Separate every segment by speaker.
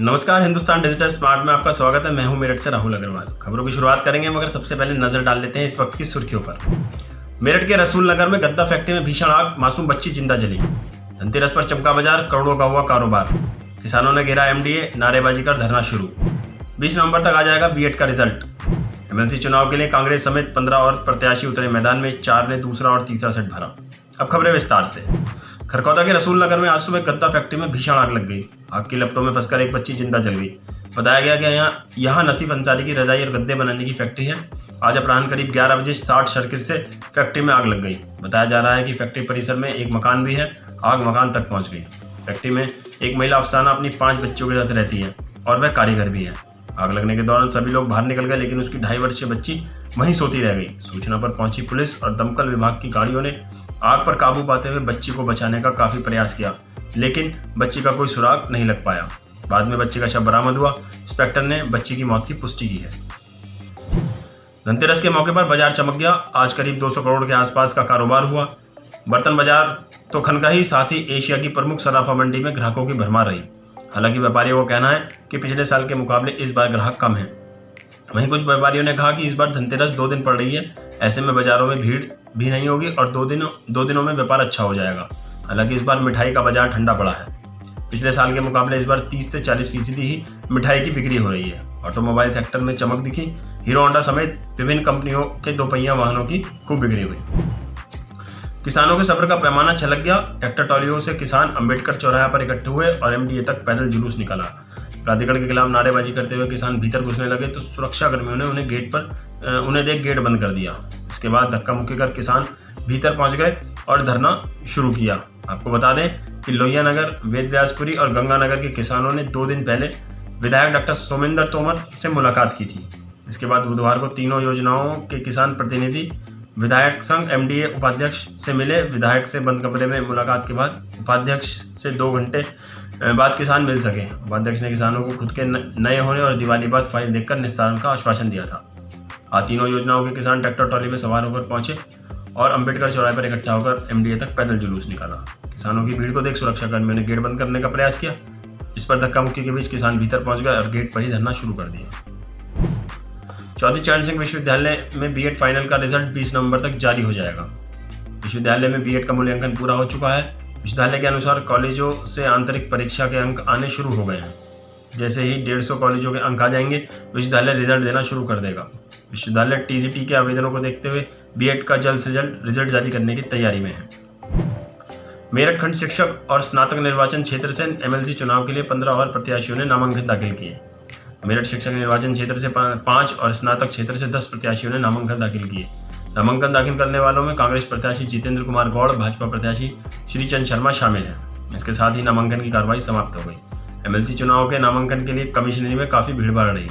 Speaker 1: नमस्कार, Hindustan digital smart में आपका स्वागत है। मैं हूं मेरठ से राहुल अग्रवाल। खबरों की शुरुआत करेंगे मगर सबसे पहले नजर डाल लेते हैं इस वक्त की सुर्खियों पर। मेरठ के रसूल नगर में गद्दा फैक्ट्री में भीषण आग, मासूम बच्ची जिंदा जली। धनतेरस पर चमका बाजार, करोड़ों का हुआ कारोबार। किसानों ने घेरा एमडीए, नारेबाजी कर धरना शुरू। 20 नवंबर तक आ जाएगा बीएड का रिजल्ट। एमएलसी चुनाव के लिए कांग्रेस समेत 15 और प्रत्याशी उतरे मैदान में, 4 ने दूसरा और तीसरा सेट भरा। अब खबरें विस्तार से। खरखौदा के रसूल नगर में आज सुबह गद्दा फैक्ट्री में भीषण आग लग गई। आग की लपटों में फंसकर एक बच्ची जिंदा जल गई। बताया गया कि यहाँ नसीफ अंसारी की रजाई और गद्दे बनाने की फैक्ट्री है। आज अपराह्न करीब 11 बजे शॉर्ट सर्किट से फैक्ट्री में आग लग गई। बताया जा रहा है कि फैक्ट्री परिसर में एक मकान भी है। आग मकान तक पहुंच गई। फैक्ट्री में एक महिला अफसाना अपनी 5 बच्चों के साथ रहती है और वह कारीगर भी है। आग लगने के दौरान सभी लोग बाहर निकल गए, लेकिन उसकी 2.5 वर्षीय बच्ची वहीं सोती रह गई। सूचना पर पहुंची पुलिस और दमकल विभाग की गाड़ियों ने आग पर काबू पाते हुए बच्ची को बचाने का काफी प्रयास किया, लेकिन बच्ची का कोई सुराग नहीं लग पाया। बाद में बच्चे का शव बरामद हुआ। इंस्पेक्टर ने बच्ची की मौत की पुष्टि की है। धनतेरस के मौके पर बाजार चमक गया। आज करीब 200 करोड़ के आसपास का कारोबार हुआ। बर्तन बाजार तो खनका, साथ ही एशिया की प्रमुख सराफा मंडी में ग्राहकों की भरमार रही। हालांकि व्यापारियों का कहना है कि पिछले साल के मुकाबले इस बार ग्राहक कम है। वहीं कुछ व्यापारियों ने कहा कि इस बार धनतेरस 2 दिन पड़ रही है, ऐसे में बाजारों में भीड़ भी नहीं होगी और दो दिनों में व्यापार अच्छा हो जाएगा। हालांकि इस बार मिठाई का बाजार ठंडा पड़ा है। पिछले साल के मुकाबले इस बार 30 से 40% ही मिठाई की बिक्री हो रही है। ऑटोमोबाइल सेक्टर में चमक दिखी। हीरो होंडा समेत विभिन्न कंपनियों के 2 पहिया वाहनों की खूब बिक्री हुई। किसानों के सब्र का पैमाना छलक गया। ट्रैक्टर ट्रॉलियों से किसान अंबेडकर चौराहा पर इकट्ठे हुए और एमडीए तक पैदल जुलूस निकाला। प्राधिकरण के खिलाफ नारेबाजी करते हुए किसान भीतर घुसने लगे तो सुरक्षा कर्मियों ने उन्हें देख गेट बंद कर दिया। इसके बाद धक्का मुक्की कर किसान भीतर पहुंच गए और धरना शुरू किया। आपको बता दें कि लोहिया नगर, वेदव्यासपुरी और गंगानगर के किसानों ने 2 दिन पहले विधायक डॉक्टर सोमेंद्र तोमर से मुलाकात की थी। इसके बाद बुधवार को तीनों योजनाओं के किसान प्रतिनिधि विधायक संघ एमडीए उपाध्यक्ष से मिले। विधायक से बंद कमरे में मुलाकात के बाद उपाध्यक्ष से 2 घंटे बाद किसान मिल सके। उपाध्यक्ष ने किसानों को खुद के नए होने और दिवाली बाद फाइल देखकर निस्तारण का आश्वासन दिया था। आज तीनों योजनाओं के किसान ट्रैक्टर ट्रॉली में सवार होकर पहुंचे और अंबेडकर चौराहे पर इकट्ठा होकर एमडीए तक पैदल जुलूस निकाला। किसानों की भीड़ को देख सुरक्षा कर्मियों ने गेट बंद करने का प्रयास किया। इस पर धक्का मुक्की के बीच किसान भीतर पहुंच गए और गेट पर ही धरना शुरू कर दिया। चौधरी चरण सिंह विश्वविद्यालय में बीएड फाइनल का रिजल्ट 20 नवंबर तक जारी हो जाएगा। विश्वविद्यालय में बीएड का मूल्यांकन पूरा हो चुका है। विश्वविद्यालय के अनुसार कॉलेजों से आंतरिक परीक्षा के अंक आने शुरू हो गए हैं। जैसे ही 150 कॉलेजों के अंक आ जाएंगे, विश्वविद्यालय रिजल्ट देना शुरू कर देगा। विश्वविद्यालय टीजीटी के आवेदनों को देखते हुए बीएड का जल्द से जल्द रिजल्ट जारी करने की तैयारी में है। मेरठ खंड शिक्षक और स्नातक निर्वाचन क्षेत्र से एमएलसी चुनाव के लिए 15 और प्रत्याशियों ने नामांकन दाखिल किए। मेरठ शिक्षक निर्वाचन क्षेत्र से 5 और स्नातक क्षेत्र से 10 प्रत्याशियों ने नामांकन दाखिल किए। नामांकन दाखिल करने वालों में कांग्रेस प्रत्याशी जितेंद्र कुमार गौड़, भाजपा प्रत्याशी श्रीचंद शर्मा शामिल हैं। इसके साथ ही नामांकन की कार्रवाई समाप्त हो गई। एमएलसी चुनाव के नामांकन के लिए कमिश्नरी में काफी भीड़ भाड़ रही।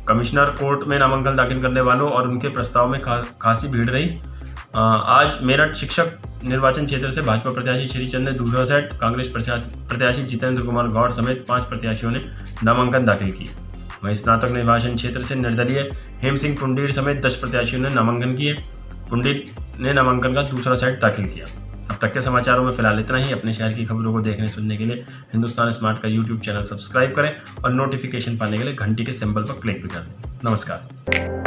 Speaker 1: कमिश्नर कोर्ट में नामांकन दाखिल करने वालों और उनके प्रस्ताव में खासी भीड़ रही। आज मेरठ शिक्षक निर्वाचन क्षेत्र से भाजपा प्रत्याशी श्रीचंद ने दूसरा सेट, कांग्रेस प्रत्याशी जितेंद्र कुमार गौड़ समेत 5 प्रत्याशियों ने नामांकन दाखिल किए। वहीं स्नातक निर्वाचन क्षेत्र से निर्दलीय हेम सिंह पुंडीर समेत 10 प्रत्याशियों ने नामांकन किए। पुंडीर ने नामांकन का दूसरा सेट दाखिल किया। अब तक के समाचारों में फिलहाल इतना ही। अपने शहर की खबरों को देखने सुनने के लिए हिंदुस्तान स्मार्ट का यूट्यूब चैनल सब्सक्राइब करें और नोटिफिकेशन पाने के लिए घंटी के सिंबल पर क्लिक भी कर दें। नमस्कार।